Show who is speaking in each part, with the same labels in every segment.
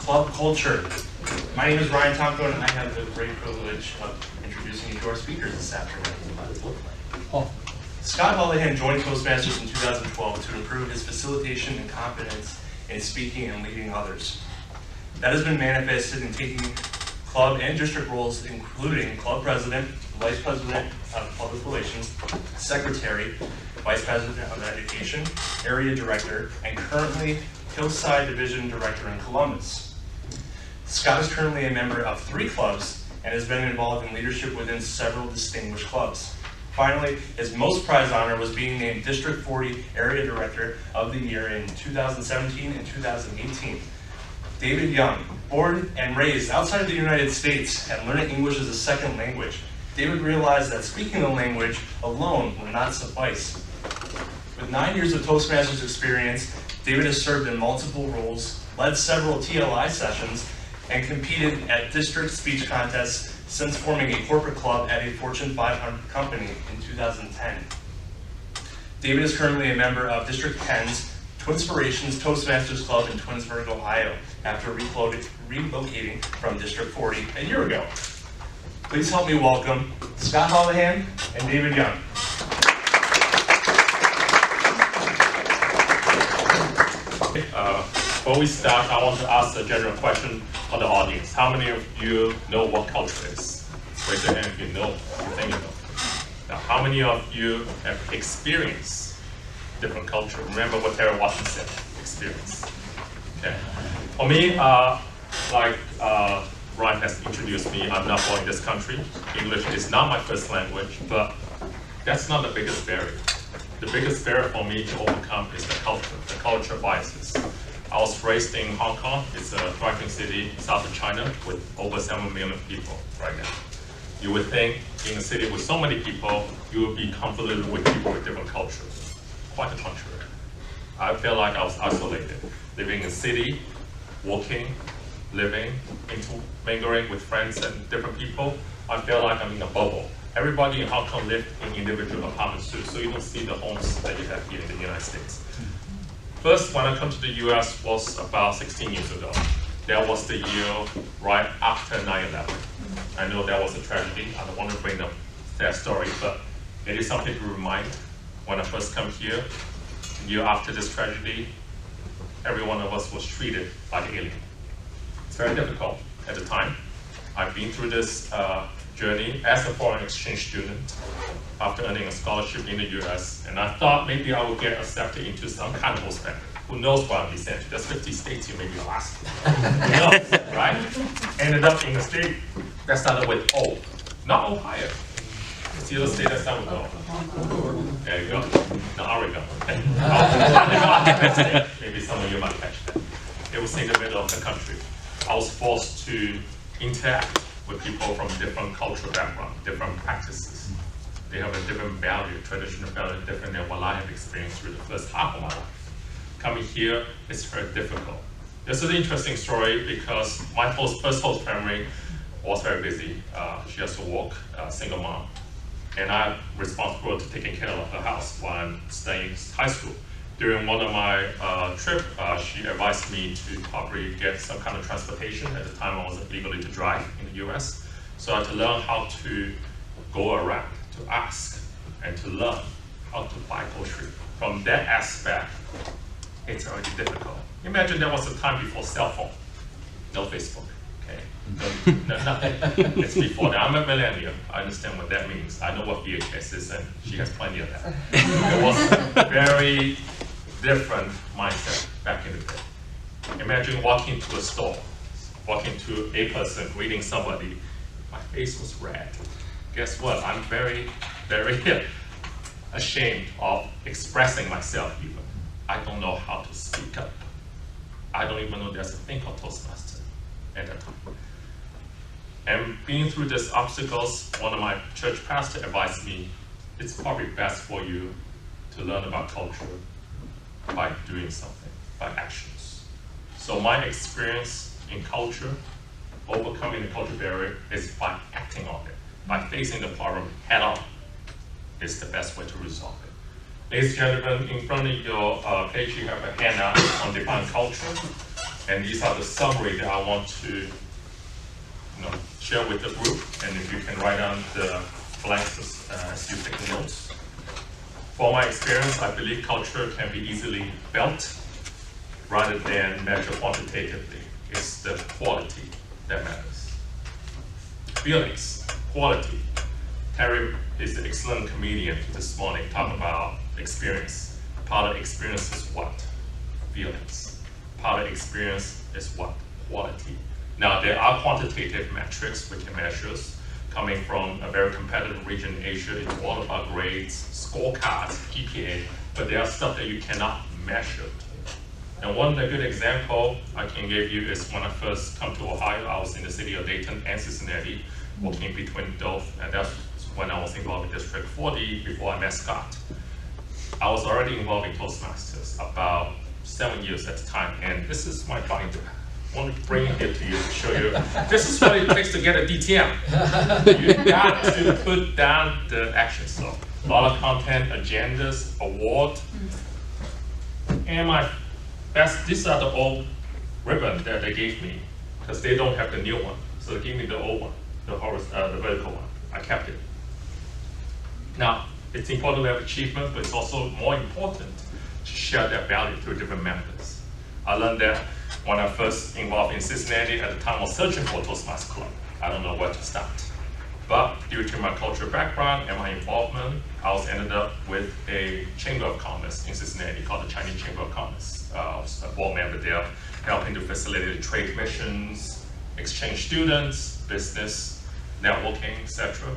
Speaker 1: club culture. My name is Ryan Tomko, and I have the great privilege of introducing you to our speakers this afternoon. Scott Houlihan joined Toastmasters in 2012 to improve his facilitation and confidence in speaking and leading others. That has been manifested in taking club and district roles, including club president, vice president of public relations, secretary, vice president of education, area director, and currently Hillside Division Director in Columbus. Scott is currently a member of 3 clubs and has been involved in leadership within several distinguished clubs. Finally, his most prized honor was being named District 40 Area Director of the Year in 2017 and 2018. David Young, born and raised outside of the United States and learning English as a second language, David realized that speaking the language alone would not suffice. With 9 years of Toastmasters experience, David has served in multiple roles, led several TLI sessions, and competed at district speech contests since forming a corporate club at a Fortune 500 company in 2010. David is currently a member of District 10's Twinspirations Toastmasters Club in Twinsburg, Ohio, after relocating from District 40 a year ago. Please help me welcome Scott Houlihan and David Young.
Speaker 2: Before we start, I want to ask a general question for the audience. How many of you know what culture is? Raise your hand if you know, if you think you know. Now, how many of you have experienced different culture? Remember what Terry Washington said, experience. Okay. For me, like Ryan has introduced me, I'm not born in this country. English is not my first language, but that's not the biggest barrier. The biggest barrier for me to overcome is the culture biases. I was raised in Hong Kong. It's a thriving city south of China with over 7 million people right now. You would think in a city with so many people, you would be comfortable with people with different cultures. Quite the contrary. I felt like I was isolated, living in a city, working, living, mingling with friends and different people. I felt like I'm in a bubble. Everybody in Hong Kong lived in individual apartments too, so you don't see the homes that you have here in the United States. First, when I came to the US was about 16 years ago. That was the year right after 9/11. I know that was a tragedy. I don't want to bring up that story, but it is something to remind. When I first came here, the year after this tragedy, every one of us was treated like an alien. It's very difficult at the time. I've been through this journey as a foreign exchange student after earning a scholarship in the US, and I thought maybe I would get accepted into some kind of host family. Who knows where I'm descended? There's 50 states here, maybe Alaska. Who knows, right? Ended up in a state that started with O, not Ohio. It's the other state that started with O. There you go. No, Oregon. Maybe some of you might catch that. It was in the middle of the country. I was forced to interact with people from different cultural backgrounds, different practices. They have a different value, traditional value, different than what I have experienced through the first half of my life. Coming here is very difficult. This is an interesting story because my first host family was very busy. She has to work, single mom. And I'm responsible to taking care of her house while I'm studying high school. During one of my trips, she advised me to probably get some kind of transportation. At the time, I wasn't legally to drive in the US. So I had to learn how to go around, to ask, and to learn how to buy groceries. From that aspect, it's already difficult. Imagine there was a time before cell phone, no Facebook, okay? No, nothing. It's before that. I'm a millennial. I understand what that means. I know what VHS is, and she has plenty of that. It was a very different mindset back in the day. Imagine walking to a store, walking to a person, greeting somebody. My face was red. Guess what? I'm very, very ashamed of expressing myself even. I don't know how to speak up. I don't even know there's a thing called Toastmaster at that time. And being through these obstacles, one of my church pastors advised me, it's probably best for you to learn about culture by doing something, by actions. So my experience in culture, overcoming the culture barrier, is by acting on it, by facing the problem head on, is the best way to resolve it. Ladies and gentlemen, in front of your page, you have a handout on defined culture. And these are the summary that I want to share with the group. And if you can write down the blanks as you take notes. For my experience, I believe culture can be easily felt rather than measured quantitatively. It's the quality that matters. Feelings, quality. Harry is an excellent comedian this morning, talking about experience. Part of experience is what? Feelings. Part of experience is what? Quality. Now, there are quantitative metrics we can measure. Coming from a very competitive region in Asia, it's all about grades, scorecards, GPA, but there are stuff that you cannot measure. And one good example I can give you is when I first come to Ohio, I was in the city of Dayton and Cincinnati, working between both, and that's when I was involved in District 40 before I met Scott. I was already involved in Toastmasters about 7 years at the time, and this is my binder. I want to bring it here to you to show you. This is what it takes to get a DTM. You got to put down the action. So a lot of content, agendas, award, and my best. These are the old ribbon that they gave me because they don't have the new one. So they gave me the old one, the vertical one. I kept it. Now it's important to have achievement, but it's also more important to share that value through different members. I learned that when I first involved in Cincinnati, at the time I was searching for a Toastmasters club. I don't know where to start. But due to my cultural background and my involvement, I was ended up with a Chamber of Commerce in Cincinnati called the Chinese Chamber of Commerce. I was a board member there, helping to facilitate trade missions, exchange students, business, networking, etc.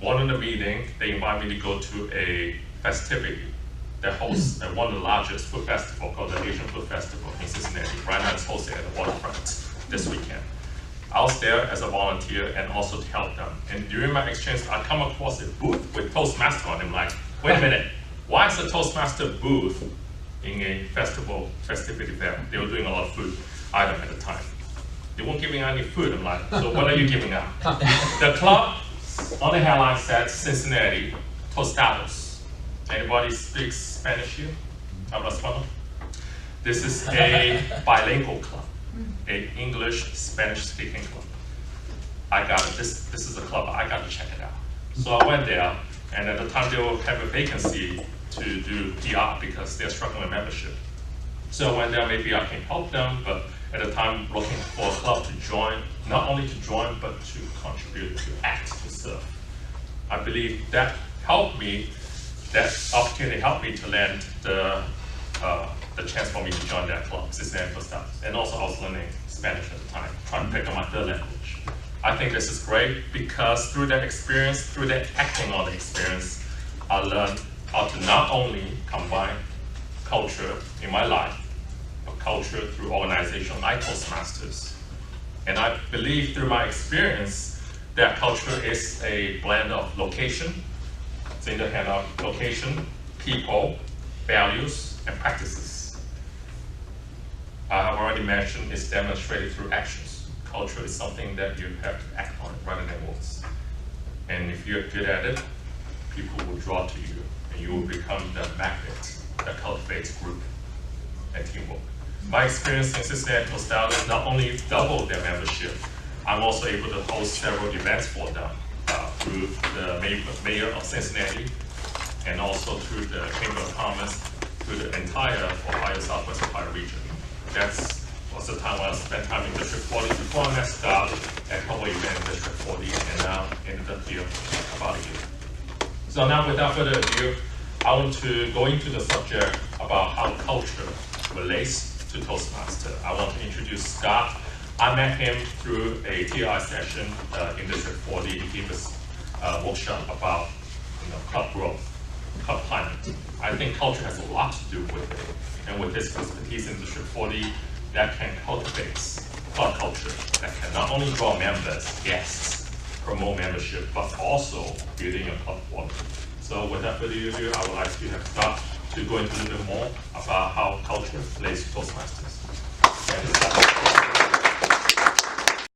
Speaker 2: One of the meetings, they invited me to go to a festivity that hosts one of the largest food festival called the Asian Food Festival in Cincinnati. Right now it's hosted at the waterfront this weekend. I was there as a volunteer and also to help them. And during my exchange, I come across a booth with Toastmaster on it. I'm like, wait a minute, why is a Toastmaster booth in a festivity fair? They were doing a lot of food item at the time. They weren't giving out any food. I'm like, so what are you giving out? The club on the headline said Cincinnati Tostados. Anybody speaks Spanish here? Habla español? This is a bilingual club, an English-Spanish speaking club. I got it. This is a club. I got to check it out. So I went there, and at the time they will have a vacancy to do PR because they're struggling with membership. So I went there. Maybe I can help them, but at the time looking for a club to join, not only to join but to contribute, to act, to serve. I believe that helped me. That opportunity helped me to land the chance for me to join that club, Cincinnati Toastmasters. And also I was learning Spanish at the time, trying to pick up my third language. I think this is great because through that experience, through that acting on the experience, I learned how to not only combine culture in my life, but culture through organization like Toastmasters. And I believe through my experience that culture is a blend of location, it's in the hand of location, people, values, and practices. I have already mentioned it's demonstrated through actions. Culture is something that you have to act on rather than words. And if you're good at it, people will draw to you, and you will become the magnet that cultivates group and teamwork. My experience in Cincinnati Toastmasters not only doubled their membership, I'm also able to host several events for them through the mayor of Cincinnati and also through the Chamber of Commerce, through the entire Ohio, Southwest Ohio region. That's was the time when I spent time in District 40 before I met Scott at a couple events in District 40 and now ended up here about a year. So now without further ado, I want to go into the subject about how culture relates to Toastmaster. I want to introduce Scott. I met him through a TI session in District 40. He gave us a workshop about club growth, club climate. I think culture has a lot to do with it. And with his expertise in District 40, that can cultivate club culture that can not only draw members, guests, promote membership, but also building a club quality. So without further ado, I would like to have Scott to go into a little bit more about how culture relates to Toastmasters. Thank you, Scott.